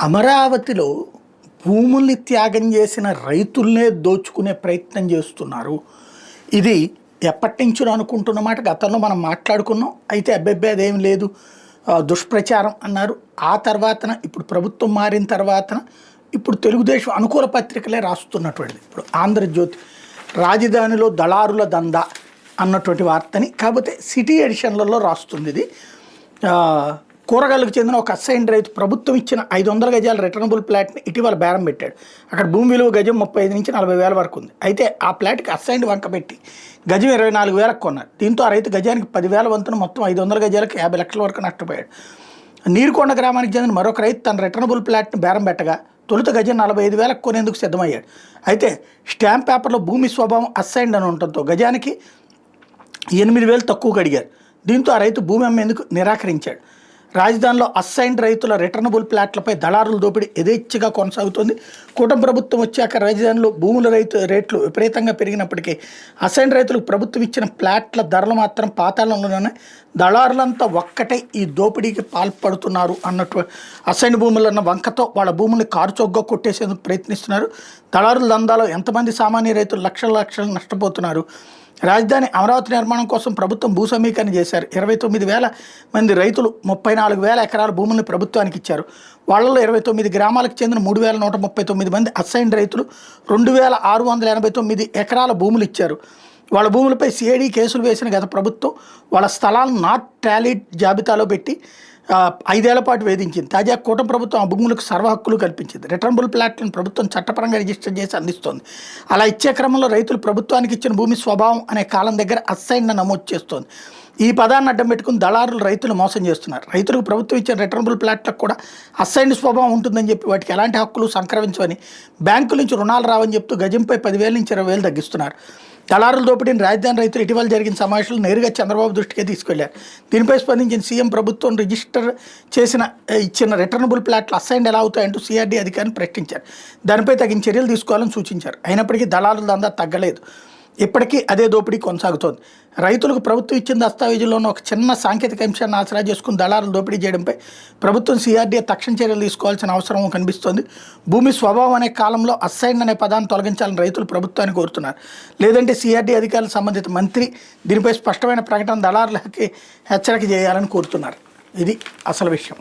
అమరావతిలో భూముల్ని త్యాగం చేసిన రైతులనే దోచుకునే ప్రయత్నం చేస్తున్నారు. ఇది ఎప్పటి నుంచో అనుకుంటున్న మాట. గతంలో మనం మాట్లాడుకున్నాం. అయితే అబ్బెబ్బే అదేం లేదు, దుష్ప్రచారం అన్నారు. ఆ తర్వాతన ఇప్పుడు ప్రభుత్వం మారిన తర్వాతన ఇప్పుడు తెలుగుదేశం అనుకూల పత్రికలే రాస్తున్నటువంటిది. ఇప్పుడు ఆంధ్రజ్యోతి రాజధానిలో దళారుల దందా అన్నటువంటి వార్తని కాకపోతే సిటీ ఎడిషన్లలో రాస్తుంది. ఇది కూరగాయలకు చెందిన ఒక అసైన్ రైతు ప్రభుత్వం ఇచ్చిన 500 గజాల రిటర్నబుల్ ప్లాట్ని ఇటీవల బేరం పెట్టాడు. అక్కడ భూమి విలువ గజం 35 నుంచి 40 వేల వరకు ఉంది. అయితే ఆ ప్లాట్కి అసైన్ వంక పెట్టి గజం 24,000కు కొన్నారు. దీంతో ఆ రైతు గజానికి 10,000 వంతున మొత్తం 500 గజాలకు 50 లక్షల వరకు నష్టపోయాడు. నీరుకొండ గ్రామానికి చెందిన మరొక రైతు తన రిటర్నబుల్ ప్లాట్ని బేరం పెట్టగా తొలుత గజం 45,000కు కొనేందుకు సిద్ధమయ్యాడు. అయితే స్టాంప్ పేపర్లో భూమి స్వభావం అసైన్డ్ అని ఉండటంతో గజానికి 8,000 తక్కువగా అడిగారు. దీంతో ఆ రైతు భూమి అమ్మేందుకు నిరాకరించాడు. రాజధానిలో అసైన్డ్ రైతుల రిటర్నబుల్ ప్లాట్లపై దళారుల దోపిడీ యథేచ్ఛగా కొనసాగుతోంది. కూటమి ప్రభుత్వం వచ్చాక రాజధానిలో భూముల రేట్లు విపరీతంగా పెరిగినప్పటికీ అసైన్డ్ రైతులకు ప్రభుత్వం ఇచ్చిన ప్లాట్ల ధరలు మాత్రం పాతాళంలోనే. దళారులంతా ఒక్కటే ఈ దోపిడీకి పాల్పడుతున్నారు అన్నట్టు అసైన్డ్ భూములన్న వంకతో వాళ్ళ భూముల్ని కారుచౌకగా కొట్టేసేందుకు ప్రయత్నిస్తున్నారు. దళారుల దందాలో ఎంతమంది సామాన్య రైతులు లక్షలు నష్టపోతున్నారు. రాజధాని అమరావతి నిర్మాణం కోసం ప్రభుత్వం భూ సమీకరణ చేశారు. 29,000 మంది రైతులు 34,000 ఎకరాల భూముల్ని ప్రభుత్వానికి ఇచ్చారు. వాళ్ళలో 29 గ్రామాలకు చెందిన 3,139 మంది అసైన్డ్ రైతులు 2,689 ఎకరాల భూములు ఇచ్చారు. వాళ్ళ భూములపై సిఐడి కేసులు వేసిన గత ప్రభుత్వం వాళ్ళ స్థలాలను నాట్ టాలీడ్ జాబితాలో పెట్టి 5 ఏళ్ల పాటు వేధించింది. తాజా కూటమి ప్రభుత్వం ఆ భూములకు సర్వ హక్కులు కల్పించింది. రిటర్నబుల్ ప్లాట్లను ప్రభుత్వం చట్టపరంగా రిజిస్టర్ చేసి అందిస్తోంది. అలా ఇచ్చే క్రమంలో రైతులు ప్రభుత్వానికి ఇచ్చిన భూమి స్వభావం అనే కాలం దగ్గర అసైన్డ్ నమోదు చేస్తోంది. ఈ పదాన్ని అడ్డం పెట్టుకుని దళారులు రైతులు మోసం చేస్తున్నారు. రైతులకు ప్రభుత్వం ఇచ్చిన రిటర్నబుల్ ప్లాట్లకు కూడా అసైన్డ్ స్వభావం ఉంటుందని చెప్పి వాటికి ఎలాంటి హక్కులు సంక్రమించవని, బ్యాంకుల నుంచి రుణాలు రావని చెప్తూ గజంపై 10,000 నుంచి 20,000 తగ్గిస్తున్నారు. దళారుల దోపిడీని రాజధాని రైతులు ఇటీవల జరిగిన సమావేశంలో నేరుగా చంద్రబాబు దృష్టికే తీసుకెళ్లారు. దీనిపై స్పందించిన సీఎం ప్రభుత్వం రిజిస్టర్ ఇచ్చిన రిటర్నబుల్ ప్లాట్లు అసైన్డ్ ఎలా అవుతాయంటూ సిఆర్డీ అధికారిని ప్రశ్నించారు. దానిపై తగిన చర్యలు తీసుకోవాలని సూచించారు. అయినప్పటికీ దళారుల దందా తగ్గలేదు. ఇప్పటికీ అదే దోపిడీ కొనసాగుతోంది. రైతులకు ప్రభుత్వం ఇచ్చిన దస్తావేజుల్లోనూ ఒక చిన్న సాంకేతిక అంశాన్ని ఆసరా చేసుకుని దళారులు దోపిడీ చేయడంపై ప్రభుత్వం సిఆర్డీ తక్షణ చర్యలు తీసుకోవాల్సిన అవసరం కనిపిస్తోంది. భూమి స్వభావం అనే కాలంలో అసైన్డ్ అనే పదాన్ని తొలగించాలని రైతులు ప్రభుత్వాన్ని కోరుతున్నారు. లేదంటే సిఆర్డీ అధికారులు సంబంధిత మంత్రి దీనిపై స్పష్టమైన ప్రకటన దళారులకి హెచ్చరిక చేయాలని కోరుతున్నారు. ఇది అసలు విషయం.